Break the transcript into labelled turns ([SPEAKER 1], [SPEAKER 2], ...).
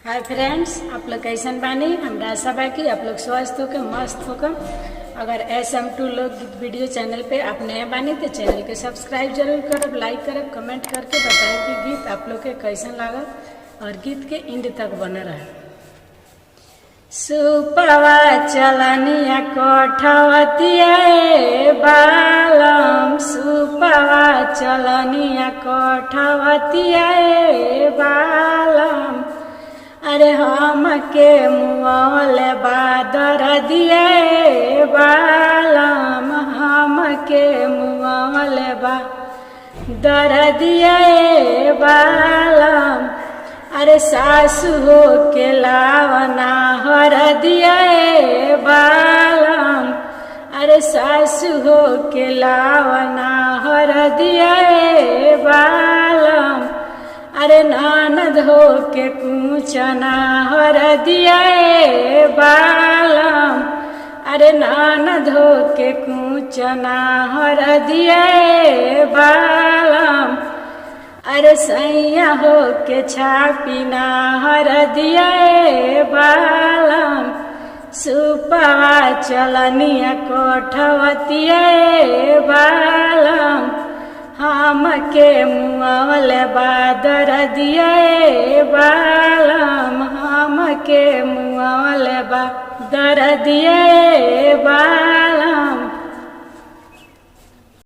[SPEAKER 1] Hi friends, आप लोग कैसन बानी। हमरा आशा बा कि आप लोग स्वस्थ होकर मस्त होकर। अगर SM2 लोग वीडियो चैनल पे आप नए बानी तो चैनल के सब्सक्राइब जरूर करब, लाइक करब, कमेंट करके बताएं कि गीत आप लोग के कैसन लागल और गीत के इंड तक बने रहे। सुपवा चलनिया कोठवतिया बालम, सुपवा चलनिया कोठवतिया बालम। अरे हम के मुआल बादर दिए बालम, हम के मुआल बादर दिए बालम। अरे सासु हो के लावना हर दिए बालम, अरे सासु हो के लावना हर दिए बालम। अरे ननद हो के कुचना हर दिए बालम, अरे ननद हो के कुचना हर दिए बालम। अरे सैया हो के छापिना हर दिए बालम। सुपवा चलनिया कोठवतिया बालम, हम के मुआवल बादर दिए बालम, हम के मुआवल बादर दिए बालम।